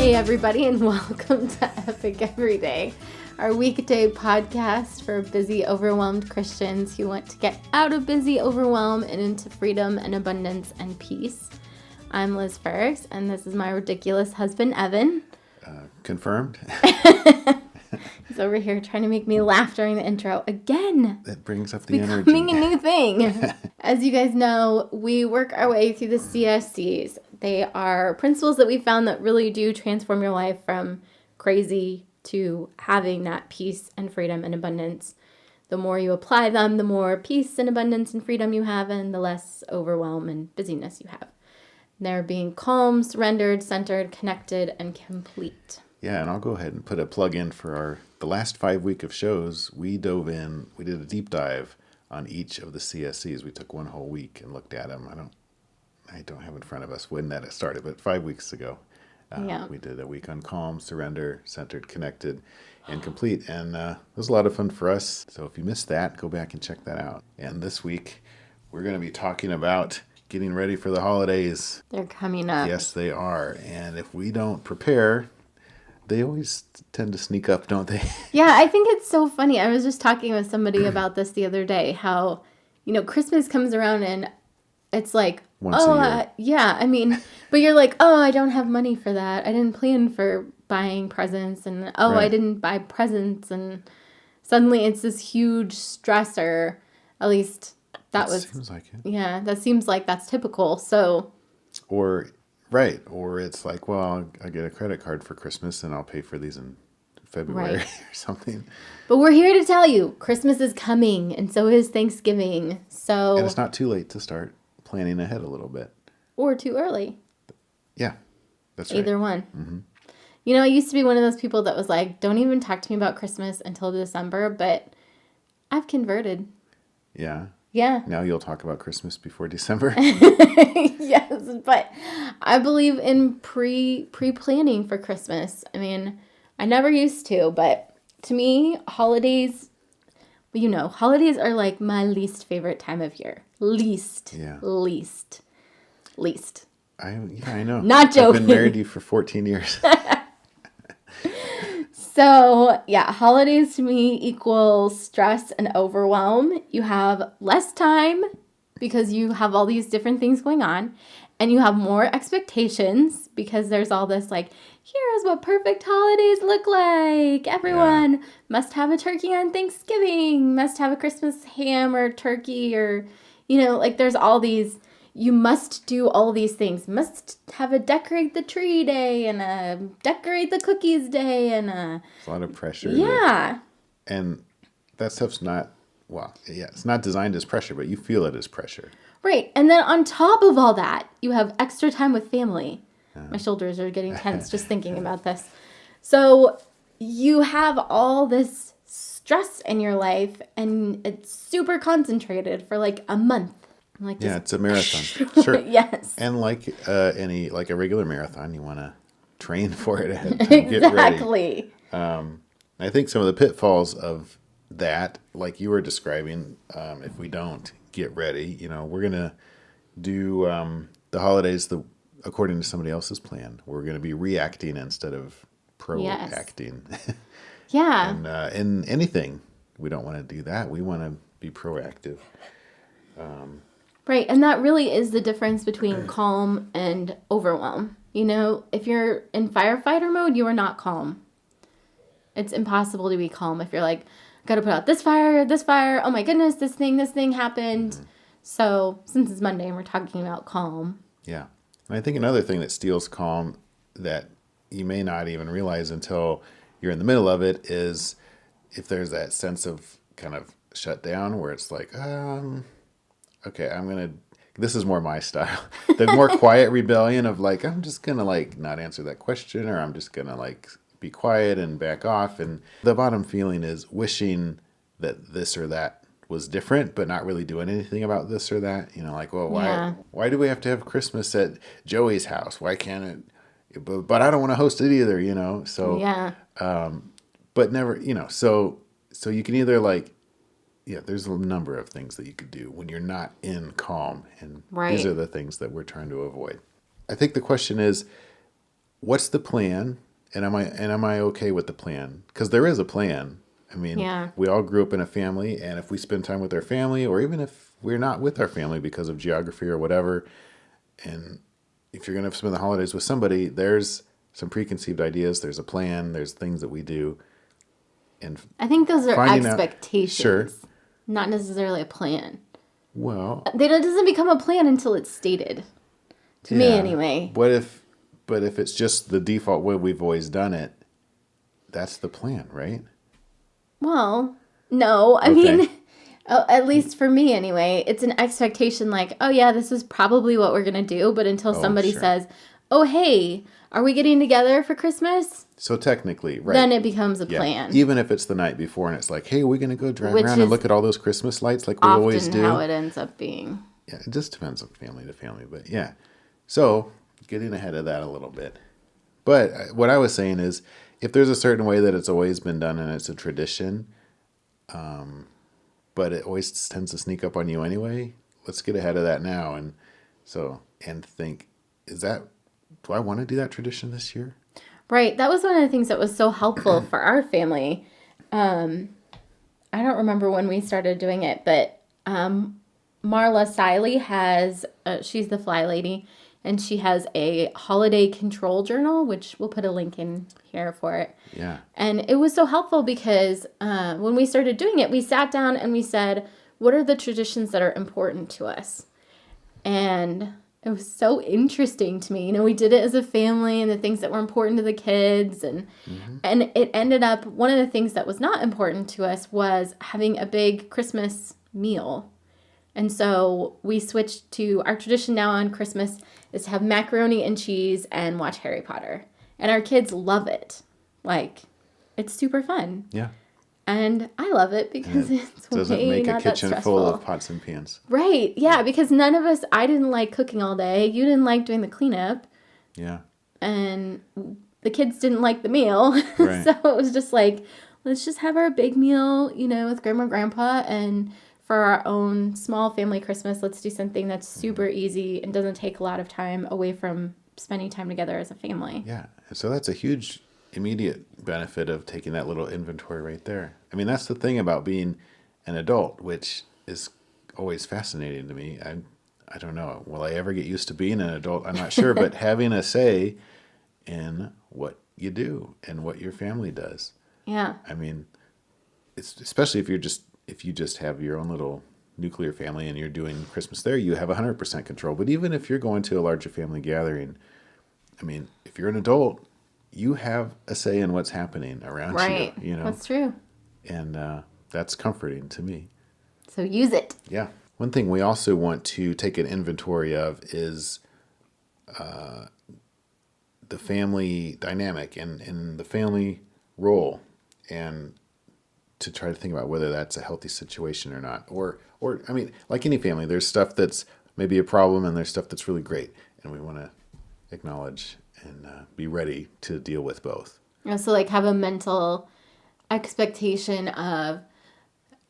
Hey everybody, and welcome to Epic Everyday, our weekday podcast for busy, overwhelmed Christians who want to get out of busy overwhelm and into freedom and abundance and peace. I'm Liz Frerichs, and this is my ridiculous husband, Evan. Confirmed. He's over here trying to make me laugh during the intro again. That brings up the energy. Becoming a new thing. As you guys know, we work our way through the CSCS. They are principles that we found that really do transform your life from crazy to having that peace and freedom and abundance. The more you apply them, the more peace and abundance and freedom you have, and the less overwhelm and busyness you have. They're being calm, surrendered, centered, connected, and complete. Yeah, and I'll go ahead and put a plug in for the last 5 week of shows. We dove in, we did a deep dive on each of the CSCs. We took one whole week and looked at them. I don't have in front of us when that started, but 5 weeks ago. We did a week on calm, surrender, centered, connected, and complete. And it was a lot of fun for us. So if you missed that, go back and check that out. And this week, we're going to be talking about getting ready for the holidays. They're coming up. Yes, they are. And if we don't prepare, they always tend to sneak up, don't they? Yeah, I think it's so funny. I was just talking with somebody about this the other day, how, Christmas comes around and it's like, Once a year. But you're like, oh, I don't have money for that. I didn't plan for buying presents, and right. I didn't buy presents, and suddenly it's this huge stressor. At least that seems like it. Yeah, that seems like that's typical. So, or it's like, well, I'll get a credit card for Christmas and I'll pay for these in February or something. But we're here to tell you, Christmas is coming, and so is Thanksgiving. And it's not too late to start planning ahead a little bit. Or too early. Yeah, that's right. Either one. Mm-hmm. I used to be one of those people that was like, don't even talk to me about Christmas until December, but I've converted. Yeah. Yeah. Now you'll talk about Christmas before December. Yes, but I believe in pre-planning for Christmas. I never used to, but to me, holidays are like my least favorite time of year. Least. I know. Not joking. I've been married to you for 14 years. So, yeah, holidays to me equals stress and overwhelm. You have less time because you have all these different things going on, and you have more expectations because there's all this like, here's what perfect holidays look like. Everyone must have a turkey on Thanksgiving, must have a Christmas ham or turkey, or, there's all these. You must do all these things. Must have a decorate the tree day and a decorate the cookies day and a... It's a lot of pressure. Yeah. And that stuff's not, it's not designed as pressure, but you feel it as pressure. Right. And then on top of all that, you have extra time with family. My shoulders are getting tense just thinking about this. So you have all this stress in your life, and it's super concentrated for like a month. It's a marathon. Sure. Yes. And like a regular marathon, you want to train for it ahead of time. Exactly. Get ready. I think some of the pitfalls of that, like you were describing, if we don't get ready, we're going to do the holidays according to somebody else's plan. We're going to be reacting instead of proacting. Yes. Yeah. And in anything, we don't want to do that. We want to be proactive. Right, and that really is the difference between calm and overwhelm. If you're in firefighter mode, you are not calm. It's impossible to be calm if you're like, got to put out this fire, oh my goodness, this thing happened. Mm-hmm. So, since it's Monday and we're talking about calm. Yeah, and I think another thing that steals calm that you may not even realize until you're in the middle of it is if there's that sense of kind of shut down where it's like, okay, this is more my style. The more quiet rebellion of like, I'm just going to not answer that question, or I'm just going to be quiet and back off. And the bottom feeling is wishing that this or that was different, but not really doing anything about this or that. Why do we have to have Christmas at Joey's house? Why can't it? But I don't want to host it either, So, yeah. But never, so you can either there's a number of things that you could do when you're not in calm. And These are the things that we're trying to avoid. I think the question is, what's the plan? And am I okay with the plan? Because there is a plan. I mean, Yeah. we all grew up in a family, and if we spend time with our family, or even if we're not with our family because of geography or whatever, and if you're going to spend the holidays with somebody, there's some preconceived ideas, there's a plan, there's things that we do, and I think those are finding out, expectations, sure, not necessarily a plan. well, It doesn't become a plan until it's stated. To me, yeah, anyway. but if it's just the default way we've always done it, that's the plan, right? Well, no. I Okay. mean, at least for me, anyway, it's an expectation like, oh, yeah, this is probably what we're going to do. But until Oh, somebody sure. says, oh, hey, are we getting together for Christmas? So technically, right. Then it becomes a Yeah. plan. Even if it's the night before and it's like, hey, we're going to go drive Which around and is look at all those Christmas lights like we always often do. how it ends up being. Yeah, it just depends on family to family, but yeah. So getting ahead of that a little bit. But what I was saying is, if there's a certain way that it's always been done and it's a tradition, but it always tends to sneak up on you anyway, let's get ahead of that now. And think, do I want to do that tradition this year? Right. That was one of the things that was so helpful for our family. I don't remember when we started doing it, but Marla Siley she's the fly lady, and she has a holiday control journal, which we'll put a link in here for it. Yeah. And it was so helpful because when we started doing it, we sat down and we said, what are the traditions that are important to us? And it was so interesting to me. You know, we did it as a family and the things that were important to the kids. And it ended up, one of the things that was not important to us was having a big Christmas meal. And so we switched to our tradition now on Christmas is to have macaroni and cheese and watch Harry Potter. And our kids love it. Like, it's super fun. Yeah. And I love it because it's Doesn't way make a not that kitchen stressful. full of pots and pans. Right. Yeah, because none of us, I didn't like cooking all day. You didn't like doing the cleanup. Yeah. And the kids didn't like the meal. Right. So it was just like, let's just have our big meal, you know, with grandma and grandpa. And for our own small family Christmas, let's do something that's super easy and doesn't take a lot of time away from spending time together as a family. Yeah. So that's a huge immediate benefit of taking that little inventory right there. I mean, that's the thing about being an adult, which is always fascinating to me. I don't know. Will I ever get used to being an adult? I'm not sure, but having a say in what you do and what your family does. Yeah. I mean, it's especially if you just have your own little nuclear family and you're doing Christmas there, you have 100% control. But even if you're going to a larger family gathering, I mean, if you're an adult, you have a say in what's happening around Right. you, you know. That's true. And that's comforting to me. So use it. Yeah. One thing we also want to take an inventory of is the family dynamic and the family role, and to try to think about whether that's a healthy situation or not. Or I mean, like any family, there's stuff that's maybe a problem and there's stuff that's really great. And we want to acknowledge and be ready to deal with both. So like have a mental expectation of,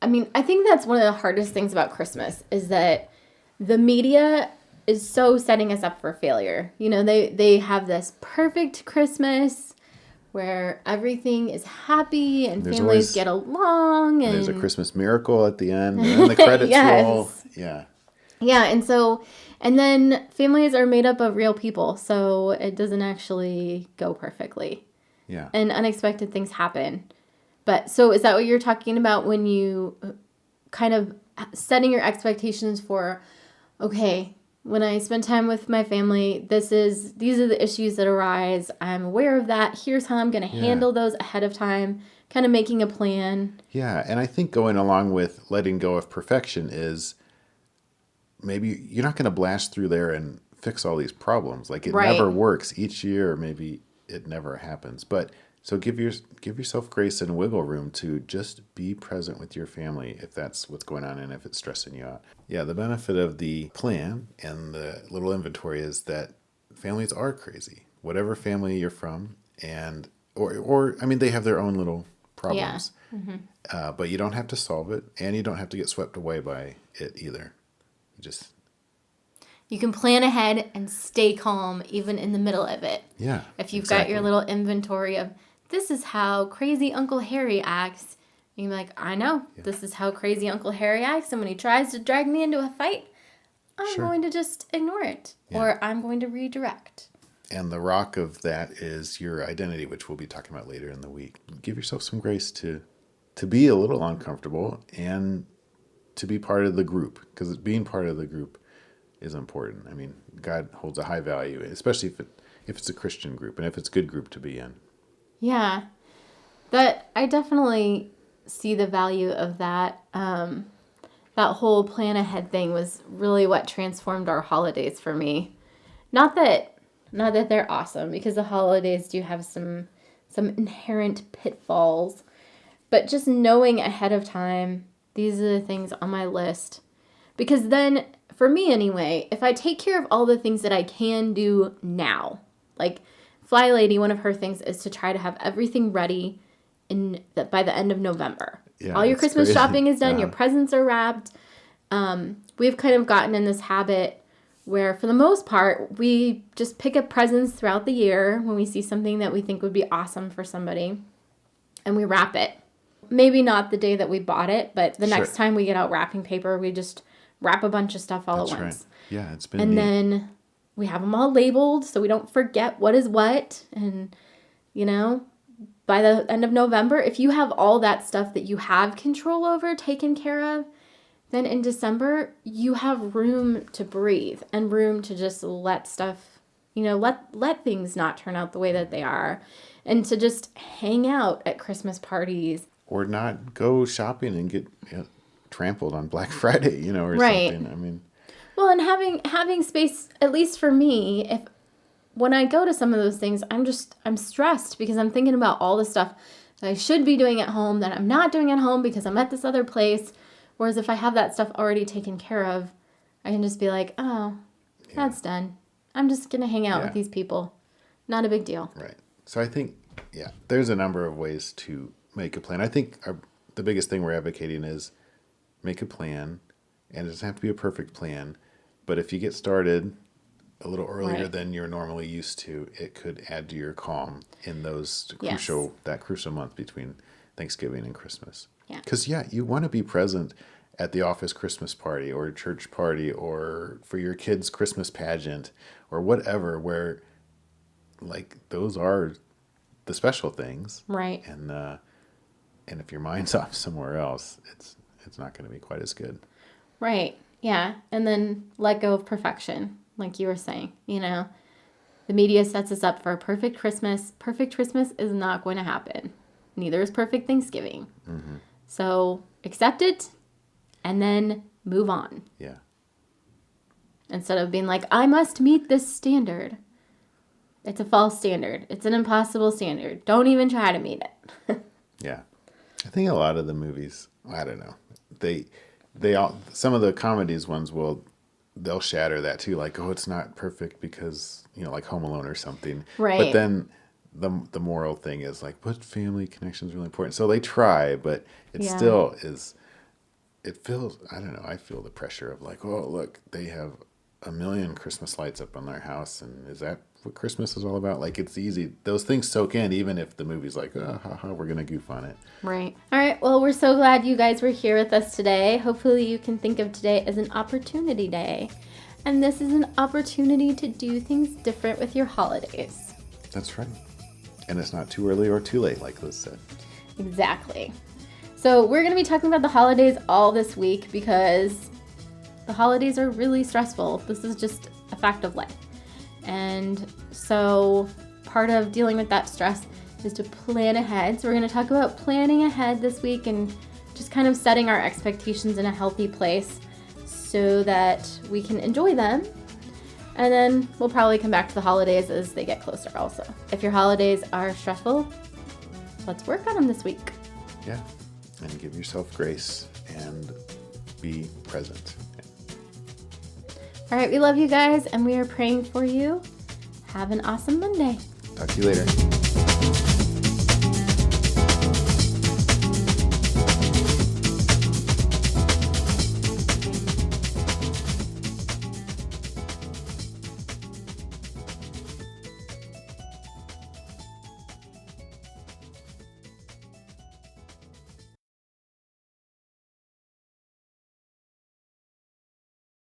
I mean, I think that's one of the hardest things about Christmas is that the media is so setting us up for failure. You know, they have this perfect Christmas where everything is happy and There's families always- get along and There's a Christmas miracle at the end, and then the credits Yes. roll. Yeah. yeah, and then families are made up of real people, so it doesn't actually go perfectly. Yeah. And unexpected things happen. But so is that what you're talking about when you kind of setting your expectations for, okay, when I spend time with my family, these are the issues that arise. I'm aware of that. Here's how I'm going to handle those ahead of time, kind of making a plan. Yeah, and I think going along with letting go of perfection is maybe you're not going to blast through there and fix all these problems. Like it Right. never works each year, or maybe it never happens. But so give yourself grace and wiggle room to just be present with your family if that's what's going on and if it's stressing you out. Yeah, the benefit of the plan and the little inventory is that families are crazy. Whatever family you're from, and or I mean, they have their own little problems. Yeah. But you don't have to solve it, and you don't have to get swept away by it either. You just You can plan ahead and stay calm even in the middle of it. Yeah. If you've got your little inventory of, this is how crazy Uncle Harry acts, you can be like, I know, this is how crazy Uncle Harry acts, and when he tries to drag me into a fight, I'm going to just ignore it, or I'm going to redirect. And the rock of that is your identity, which we'll be talking about later in the week. Give yourself some grace to be a little uncomfortable and to be part of the group, because being part of the group is important. I mean, God holds a high value, especially if it's a Christian group and if it's a good group to be in. Yeah, that I definitely see the value of that. That whole plan ahead thing was really what transformed our holidays for me. Not that they're awesome, because the holidays do have some inherent pitfalls, but just knowing ahead of time, these are the things on my list. Because then, for me anyway, if I take care of all the things that I can do now, like Fly Lady, one of her things is to try to have everything ready by the end of November. Yeah, all your Christmas shopping is done, your Yeah. presents are wrapped. We've kind of gotten in this habit where, for the most part, we just pick up presents throughout the year when we see something that we think would be awesome for somebody, and we wrap it. Maybe not the day that we bought it, but the next time we get out wrapping paper, we just wrap a bunch of stuff all at once. Right. Yeah, it's been And neat. then we have them all labeled so we don't forget what is what. And, by the end of November, if you have all that stuff that you have control over taken care of, then in December, you have room to breathe and room to just let stuff, let things not turn out the way that they are, and to just hang out at Christmas parties. Or not go shopping and get trampled on Black Friday, or something. I mean, well, and having space, at least for me, when I go to some of those things, I'm stressed because I'm thinking about all the stuff that I should be doing at home that I'm not doing at home because I'm at this other place. Whereas if I have that stuff already taken care of, I can just be like, oh, that's done. I'm just going to hang out with these people. Not a big deal. Right. So I think, there's a number of ways to make a plan. I think the biggest thing we're advocating is make a plan, and it doesn't have to be a perfect plan. But if you get started a little earlier than you're normally used to, it could add to your calm in that crucial month between Thanksgiving and Christmas. Yeah. Because, you want to be present at the office Christmas party or church party or for your kids' Christmas pageant or whatever, where, those are the special things. Right. And if your mind's off somewhere else, it's not going to be quite as good. Right. Yeah. And then let go of perfection, like you were saying. The media sets us up for a perfect Christmas. Perfect Christmas is not going to happen. Neither is perfect Thanksgiving. Mm-hmm. So accept it and then move on. Yeah. Instead of being like, I must meet this standard. It's a false standard. It's an impossible standard. Don't even try to meet it. Yeah. I think a lot of the movies, I don't know, they all, some of the comedies ones they'll shatter that too. Like, oh, it's not perfect because, like Home Alone or something. Right. But then the moral thing is like, but family connection is really important. So they try, but it still is, it feels, I don't know, I feel the pressure of like, oh, look, they have 1 million Christmas lights up on their house. And is that what Christmas is all about? Like, it's easy. Those things soak in, even if the movie's like, oh, we're going to goof on it. Right. All right. Well, we're so glad you guys were here with us today. Hopefully you can think of today as an opportunity day. And this is an opportunity to do things different with your holidays. That's right. And it's not too early or too late, like Liz said. Exactly. So we're going to be talking about the holidays all this week because the holidays are really stressful. This is just a fact of life. And so part of dealing with that stress is to plan ahead. So we're going to talk about planning ahead this week and just kind of setting our expectations in a healthy place so that we can enjoy them. And then we'll probably come back to the holidays as they get closer also. If your holidays are stressful, let's work on them this week. Yeah. And give yourself grace and be present. All right, we love you guys and we are praying for you. Have an awesome Monday. Talk to you later.